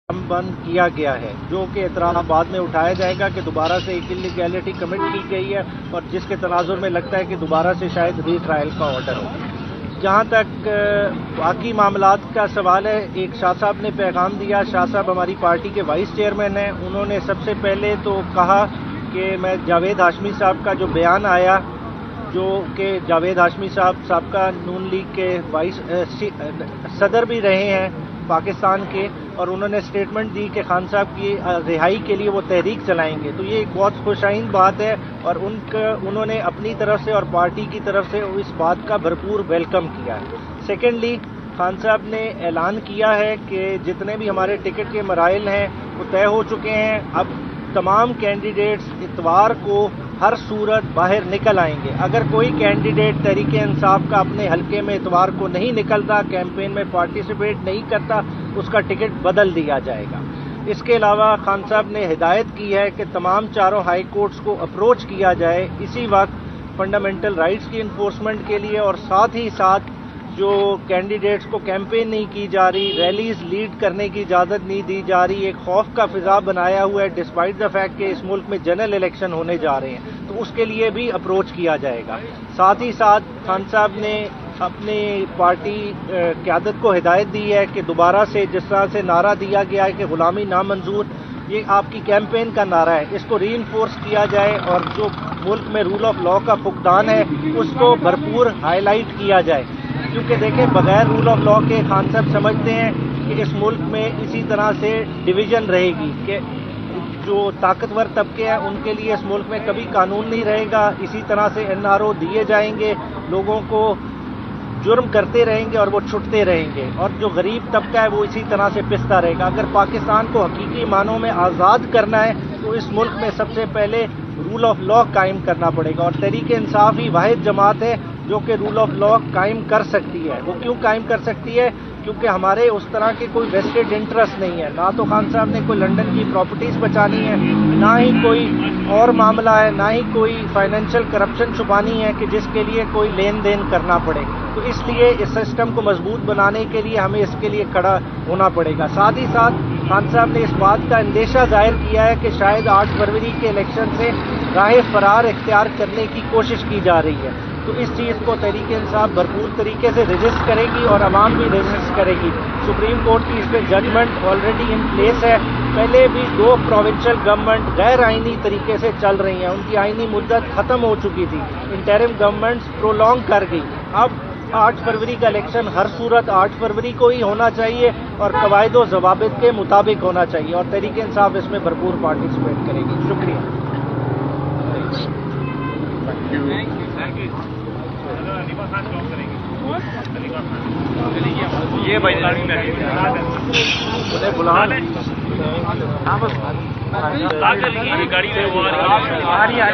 बंद किया गया है, जो कि एतराज़ बाद में उठाया जाएगा कि दोबारा से एक इलीगैलिटी कमिट की गई है और जिसके तनाजुर में लगता है कि दोबारा से शायद रीट्रायल का ऑर्डर हो। जहाँ तक बाकी मामलात का सवाल है, एक शाह साहब ने पैगाम दिया। शाह साहब हमारी पार्टी के वाइस चेयरमैन हैं। उन्होंने सबसे पहले तो कहा कि मैं जावेद हाशमी साहब का जो बयान आया, जो कि जावेद हाशमी साहब साबका नून लीग के वाइस सदर भी रहे हैं पाकिस्तान के, और उन्होंने स्टेटमेंट दी कि खान साहब की रिहाई के लिए वो तहरीक चलाएंगे, तो ये एक बहुत खुशाइन बात है और उन्होंने अपनी तरफ से और पार्टी की तरफ से इस बात का भरपूर वेलकम किया है। सेकेंडली, खान साहब ने ऐलान किया है कि जितने भी हमारे टिकट के मराइल हैं वो तय हो चुके हैं। अब तमाम कैंडिडेट्स इतवार को हर सूरत बाहर निकल आएंगे। अगर कोई कैंडिडेट तहरीक इंसाफ का अपने हलके में इतवार को नहीं निकलता, कैंपेन में पार्टिसिपेट नहीं करता, उसका टिकट बदल दिया जाएगा। इसके अलावा खान साहब ने हिदायत की है कि तमाम चारों हाई कोर्ट्स को अप्रोच किया जाए इसी वक्त फंडामेंटल राइट्स की इन्फोर्समेंट के लिए, और साथ ही साथ जो कैंडिडेट्स को कैंपेन नहीं की जा रही, रैलीज लीड करने की इजाज़त नहीं दी जा रही, एक खौफ का फिजा बनाया हुआ है डिस्पाइट द फैक्ट कि इस मुल्क में जनरल इलेक्शन होने जा रहे हैं, तो उसके लिए भी अप्रोच किया जाएगा। साथ ही साथ खान साहब ने अपनी पार्टी क़यादत को हिदायत दी है कि दोबारा से जिस तरह से नारा दिया गया है कि गुलामी नामंजूर, ये आपकी कैंपेन का नारा है, इसको री इन्फोर्स किया जाए और जो मुल्क में रूल ऑफ लॉ का फुकदान है उसको भरपूर हाईलाइट किया जाए। क्योंकि देखें, बगैर रूल ऑफ लॉ के खान साहब समझते हैं कि इस मुल्क में इसी तरह से डिवीजन रहेगी कि जो ताकतवर तबके हैं उनके लिए इस मुल्क में कभी कानून नहीं रहेगा, इसी तरह से एनआरओ दिए जाएंगे, लोगों को जुर्म करते रहेंगे और वो छुटते रहेंगे, और जो गरीब तबका है वो इसी तरह से पिसता रहेगा। अगर पाकिस्तान को हकीकी मानों में आज़ाद करना है तो इस मुल्क में सबसे पहले रूल ऑफ लॉ कायम करना पड़ेगा, और तहरीक इंसाफ ही वाहिद जमात है जो कि रूल ऑफ लॉ कायम कर सकती है। वो क्यों कायम कर सकती है? क्योंकि हमारे उस तरह के कोई वेस्टेड इंटरेस्ट नहीं है। ना तो खान साहब ने कोई लंदन की प्रॉपर्टीज बचानी है, ना ही कोई और मामला है, ना ही कोई फाइनेंशियल करप्शन छुपानी है कि जिसके लिए कोई लेन देन करना पड़े। तो इसलिए इस सिस्टम को मजबूत बनाने के लिए हमें इसके लिए खड़ा होना पड़ेगा। साथ ही साथ खान साहब ने इस बात का अंदेशा जाहिर किया है कि शायद 8 फरवरी के इलेक्शन से राह फरार इख्तियार करने की कोशिश की जा रही है। तो इस चीज़ को तहरीक इंसाफ भरपूर तरीके से रजिस्ट करेगी और अवाम भी रजिस्ट करेगी। सुप्रीम कोर्ट की इस पर जजमेंट ऑलरेडी इन प्लेस है। पहले भी 2 प्रोविंशियल गवर्नमेंट गैर आइनी तरीके से चल रही हैं, उनकी आइनी मुद्दत ख़त्म हो चुकी थी, इंटरिम गवर्नमेंट्स प्रोलॉन्ग कर गई। अब 8 फरवरी का इलेक्शन हर सूरत 8 फरवरी को ही होना चाहिए और कवायद व ज़वाबित के मुताबिक होना चाहिए, और तहरीक इंसाफ इसमें भरपूर पार्टिसिपेट करेगी। शुक्रिया। ये भाई उन्हें बुला गाड़ी में वो आ रही है।